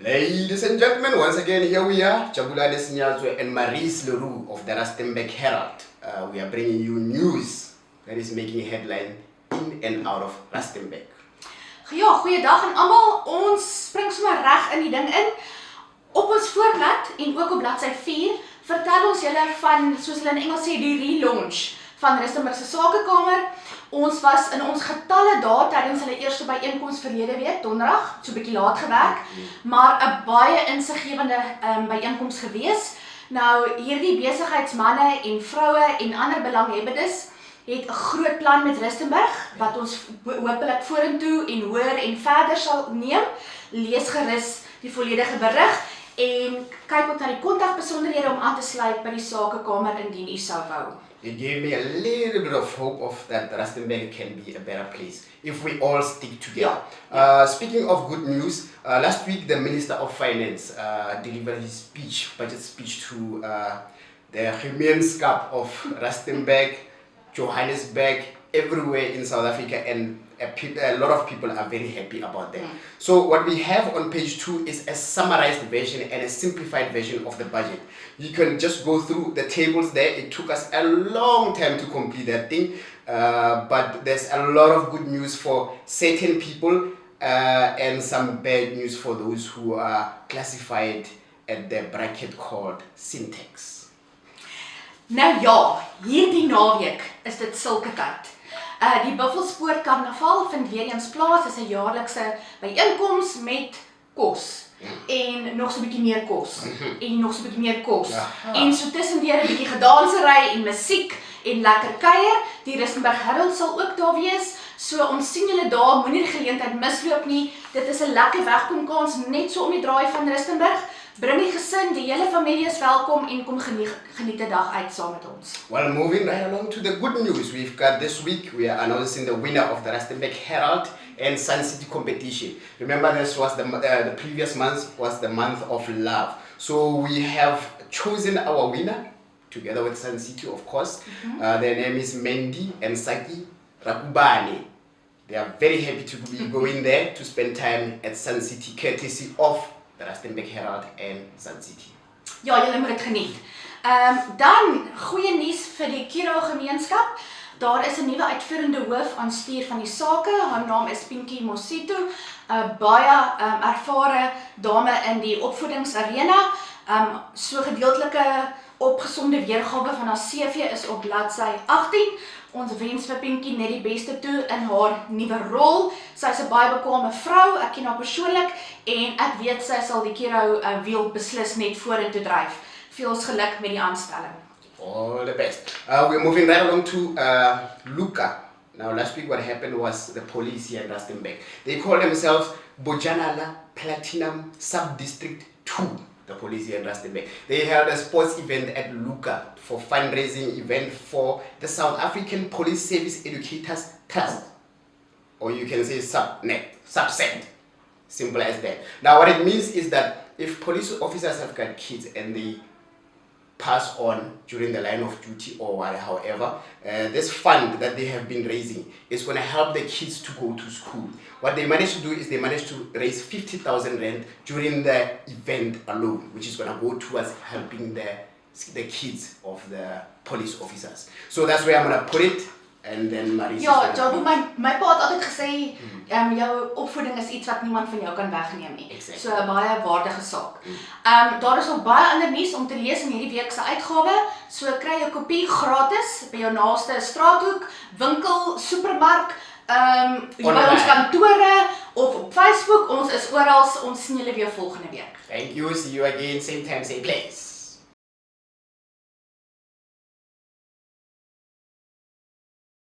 Ladies and gentlemen, once again here we are, Jabulani Sinyazwe and Maurice Leroux of the Rustenburg Herald. We are bringing you news that is making headline in and out of Rustenburg. Ja, goeiedag aan almal. Ons spring sommer reg in die ding in. Op ons voorblad en ook op bladsy 4 vertel ons julle van, soos hulle in Engels sê, die relaunch van Rustenburg se Sakekamer. Ons was in ons getalle daar tydens hulle eerste byeenkoms verlede week, donderdag, so 'n bietjie laat gewerk, maar 'n baie insiggewende byeenkoms gewees. Nou, hierdie besigheidsmanne en vroue en ander belanghebbendes het 'n groot plan met Rustenburg, wat ons hopelik vorentoe en hoër en verder sal neem. Lees gerus die volledige berig en kyk ook na die kontakbesonderhede om aan te sluit by die Sakekamer indien u sou wou. It gave me a little bit of hope of that Rustenburg can be a better place if we all stick together. Speaking of good news, last week the Minister of Finance delivered his budget speech to the Gemeenskap of Rustenburg, Johannesburg, everywhere in South Africa, and a lot of people are very happy about that. So what we have on page 2 is a summarized version and a simplified version of the budget. You can just go through the tables there. It took us a long time to complete that thing, but there's a lot of good news for certain people and some bad news for those who are classified at the bracket called syntax. Nou ja, hierdie naweek is dit sulke tyd. Die Buffelspoort Karnaval vind weer eens plaas, is 'n jaarlikse byeenkoms met kos. En nog so 'n bietjie meer kos. En nog so 'n bietjie meer kos. En so tussendeur 'n bietjie gedansery en musiek en lekker kuier. Die Rustenburg Herald sal ook daar wees. So ons sien julle daar, moenie die geleentheid misloop nie. Dit is 'n lekker wegkomkans net so om die draai van Rustenburg. Bring die gesin, die hele familie is welkom en kom geniet die dag uit saam met ons. Well, moving right along to the good news, we've got this week, we are announcing the winner of the Rustenburg Herald and Sun City competition. Remember, this was the previous month was the month of love. So we have chosen our winner, together with Sun City, of course. Their name is Mendy and Saki Rakubane. They are very happy to be going there to spend time at Sun City, courtesy of the Rustenburg Herald and Sun City. Ja, julle moet dit geniet. Dan goeie nuus vir die Kiro gemeenskap. Daar is 'n nuwe uitvoerende hoof aan stuur van die sake. Haar naam is Pinky Mosito, 'n baie ervare dame in die opvoedingsarena. So gedeeltelike opgesonde weergawe van haar CV is op bladsy 18. Ons wens vir Pinky net die beste toe in haar nuwe rol. Sy is 'n baie bekwame vrou, ek ken haar persoonlik en ek weet sy sal die Kiro wiel beslis net vorentoe dryf. Veel geluk met die aanstelling. All the best. We're moving right along to Luka. Now, last week what happened was the police here in Rustenburg. They call themselves Bojanala Platinum Sub-District 2. The police here in Rustenburg. They held a sports event at Luka for fundraising event for the South African Police Service Educators Trust. Or you can say subset. Simple as that. Now what it means is that if police officers have got kids and they pass on during the line of duty or however, this fund that they have been raising is going to help the kids to go to school. What they managed to do is they managed to raise 50,000 rand during the event alone, which is going to go towards helping the kids of the police officers. So that's where I'm going to put it. And then Maurice. Ja, Jabu, my pa het altyd gesê, jou opvoeding is iets wat niemand van jou kan wegneem nie. Exactly. So 'n baie waardige saak. Daar is ook baie ander nuus om te lees in hierdie week se uitgawe. So kry jy 'n kopie gratis by jou naaste straathoek, winkel, supermark, hier by ons kantore of op Facebook. Ons is oral. Ons sien julle weer volgende week. Thank you. See you again, same time, same place.